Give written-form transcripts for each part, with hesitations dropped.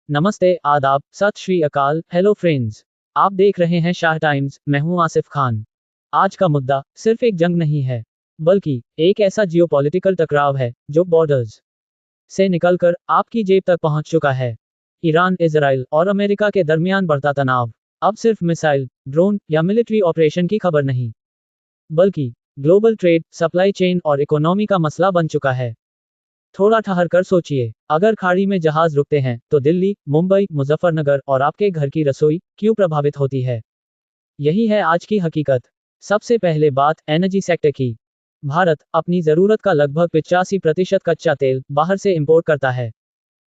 नमस्ते, आदाब, सत श्री अकाल, हेलो फ्रेंड्स। आप देख रहे हैं शाह टाइम्स, मैं हूं आसिफ खान। आज का मुद्दा सिर्फ एक जंग नहीं है, बल्कि एक ऐसा जियोपॉलिटिकल टकराव है जो बॉर्डर्स से निकलकर आपकी जेब तक पहुंच चुका है। ईरान, इजराइल और अमेरिका के दरमियान बढ़ता तनाव अब सिर्फ मिसाइल, ड्रोन या मिलिट्री ऑपरेशन की खबर नहीं, बल्कि ग्लोबल ट्रेड, सप्लाई चेन और इकोनॉमी का मसला बन चुका है। थोड़ा ठहर कर सोचिए, अगर खाड़ी में जहाज रुकते हैं तो दिल्ली, मुंबई, मुजफ्फरनगर और आपके घर की रसोई क्यों प्रभावित होती है? यही है आज की हकीकत। सबसे पहले बात एनर्जी सेक्टर की। भारत अपनी जरूरत का लगभग 85% कच्चा तेल बाहर से इंपोर्ट करता है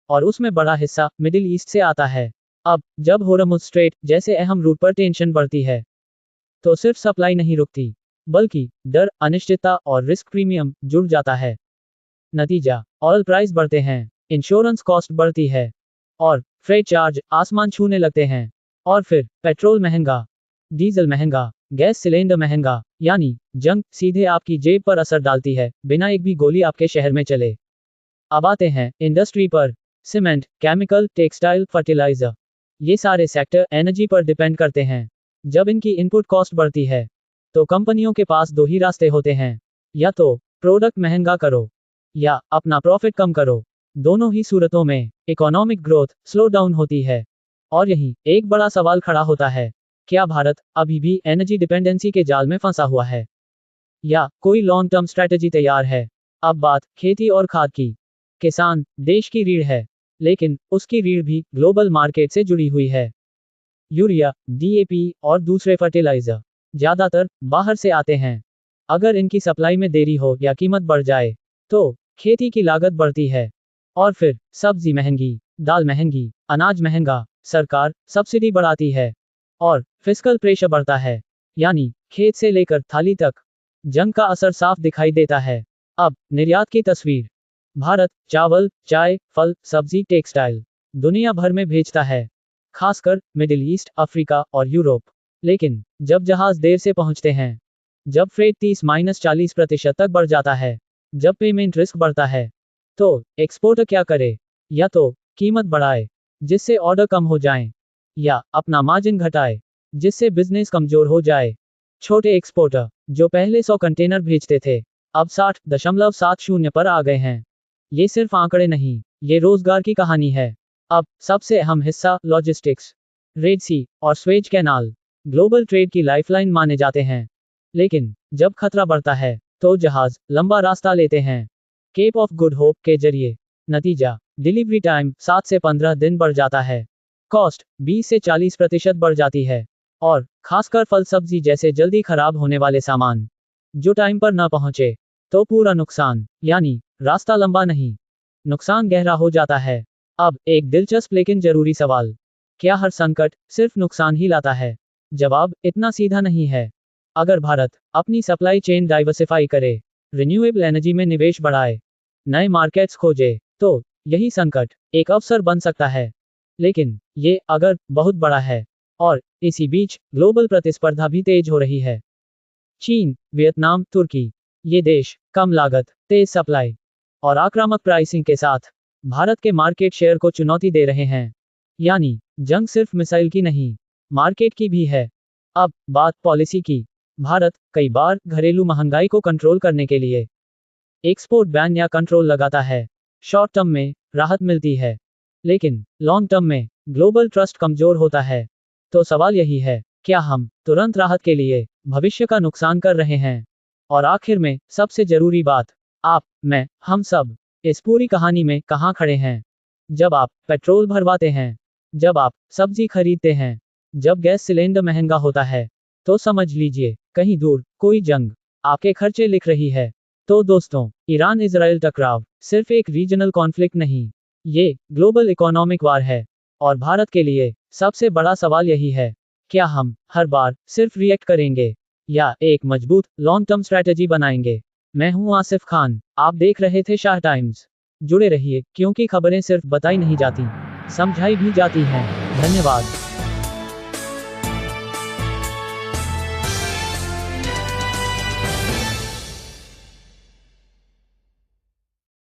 और उसमें बड़ा हिस्सा मिडिल ईस्ट से आता है। अब जब होर्मुज़ स्ट्रेट जैसे अहम रूट पर टेंशन बढ़ती है, तो सिर्फ सप्लाई नहीं रुकती, बल्कि डर, अनिश्चितता और रिस्क प्रीमियम जुड़ जाता है। नतीजा, ऑयल प्राइस बढ़ते हैं, इंश्योरेंस कॉस्ट बढ़ती है और फ्रेट चार्ज आसमान छूने लगते हैं। और फिर पेट्रोल महंगा, डीजल महंगा, गैस सिलेंडर महंगा, यानी जंग सीधे आपकी जेब पर असर डालती है, बिना एक भी गोली आपके शहर में चले। अब आते हैं इंडस्ट्री पर। सीमेंट, केमिकल, टेक्सटाइल, फर्टिलाइजर, ये सारे सेक्टर एनर्जी पर डिपेंड करते हैं। जब इनकी इनपुट कॉस्ट बढ़ती है, तो कंपनियों के पास दो ही रास्ते होते हैं, या तो प्रोडक्ट महंगा करो या अपना प्रॉफिट कम करो। दोनों ही सूरतों में इकोनॉमिक ग्रोथ स्लो डाउन होती है। और यही एक बड़ा सवाल खड़ा होता है, क्या भारत अभी भी एनर्जी डिपेंडेंसी के जाल में फंसा हुआ है, या कोई लॉन्ग टर्म स्ट्रैटेजी तैयार है? अब बात खेती और खाद की। किसान देश की रीढ़ है, लेकिन उसकी रीढ़ भी ग्लोबल मार्केट से जुड़ी हुई है। यूरिया, डीएपी और दूसरे फर्टिलाइजर ज्यादातर बाहर से आते हैं। अगर इनकी सप्लाई में देरी हो या कीमत बढ़ जाए, तो खेती की लागत बढ़ती है। और फिर सब्जी महंगी, दाल महंगी, अनाज महंगा, सरकार सब्सिडी बढ़ाती है और फिस्कल प्रेशर बढ़ता है, यानी खेत से लेकर थाली तक। जंग का असर साफ दिखाई देता है। अब निर्यात की तस्वीर। भारत चावल, चाय, फल, सब्जी, टेक्सटाइल दुनिया भर में भेजता है, खासकर मिडिल ईस्ट, अफ्रीका और यूरोप। लेकिन जब जहाज देर से पहुंचते हैं, जब फ्रेट 30-40% तक बढ़ जाता है, जब पेमेंट रिस्क बढ़ता है, तो एक्सपोर्टर क्या करे? या तो कीमत बढ़ाए, जिससे ऑर्डर कम हो जाएं, या अपना मार्जिन घटाए, जिससे बिजनेस कमजोर हो जाए। छोटे एक्सपोर्टर जो पहले 100 कंटेनर भेजते थे, अब 60.70 पर आ गए हैं। ये सिर्फ आंकड़े नहीं, ये रोजगार की कहानी है। अब सबसे अहम हिस्सा लॉजिस्टिक्स। रेड सी और स्वेज कैनाल ग्लोबल ट्रेड की लाइफलाइन माने जाते हैं, लेकिन जब खतरा बढ़ता है, तो जहाज लंबा रास्ता लेते हैं, केप ऑफ गुड होप के जरिए। नतीजा, डिलीवरी टाइम 7 से 15 दिन बढ़ जाता है, कॉस्ट 20 से 40% बढ़ जाती है, और खासकर फल सब्जी जैसे जल्दी खराब होने वाले सामान जो टाइम पर न पहुंचे, तो पूरा नुकसान, यानी रास्ता लंबा नहीं, नुकसान गहरा हो जाता है। अब एक दिलचस्प लेकिन जरूरी सवाल, क्या हर संकट सिर्फ नुकसान ही लाता है? जवाब इतना सीधा नहीं है। अगर भारत अपनी सप्लाई चेन डाइवर्सिफाई करे, रिन्यूएबल एनर्जी में निवेश बढ़ाए, नए मार्केट्स खोजे, तो यही संकट एक अवसर बन सकता है। लेकिन ये अगर बहुत बड़ा है, और इसी बीच ग्लोबल प्रतिस्पर्धा भी तेज हो रही है। चीन, वियतनाम, तुर्की, ये देश कम लागत, तेज सप्लाई और आक्रामक प्राइसिंग के साथ भारत के मार्केट शेयर को चुनौती दे रहे हैं। यानी जंग सिर्फ मिसाइल की नहीं, मार्केट की भी है। अब बात पॉलिसी की। भारत कई बार घरेलू महंगाई को कंट्रोल करने के लिए एक्सपोर्ट बैन या कंट्रोल लगाता है। शॉर्ट टर्म में राहत मिलती है, लेकिन लॉन्ग टर्म में ग्लोबल ट्रस्ट कमजोर होता है। तो सवाल यही है, क्या हम तुरंत राहत के लिए भविष्य का नुकसान कर रहे हैं? और आखिर में सबसे जरूरी बात, आप, मैं, हम सब इस पूरी कहानी में कहाँ खड़े हैं? जब आप पेट्रोल भरवाते हैं, जब आप सब्जी खरीदते हैं, जब गैस सिलेंडर महंगा होता है, तो समझ लीजिए कहीं दूर कोई जंग आपके खर्चे लिख रही है। तो दोस्तों, ईरान इजराइल टकराव सिर्फ एक रीजनल कॉन्फ्लिक्ट नहीं, ये ग्लोबल इकोनॉमिक वार है। और भारत के लिए सबसे बड़ा सवाल यही है, क्या हम हर बार सिर्फ रिएक्ट करेंगे, या एक मजबूत लॉन्ग टर्म स्ट्रैटेजी बनाएंगे? मैं हूं आसिफ खान, आप देख रहे थे शाह टाइम्स। जुड़े रहिए, क्योंकि खबरें सिर्फ बताई नहीं जाती, समझाई भी जाती हैं। धन्यवाद।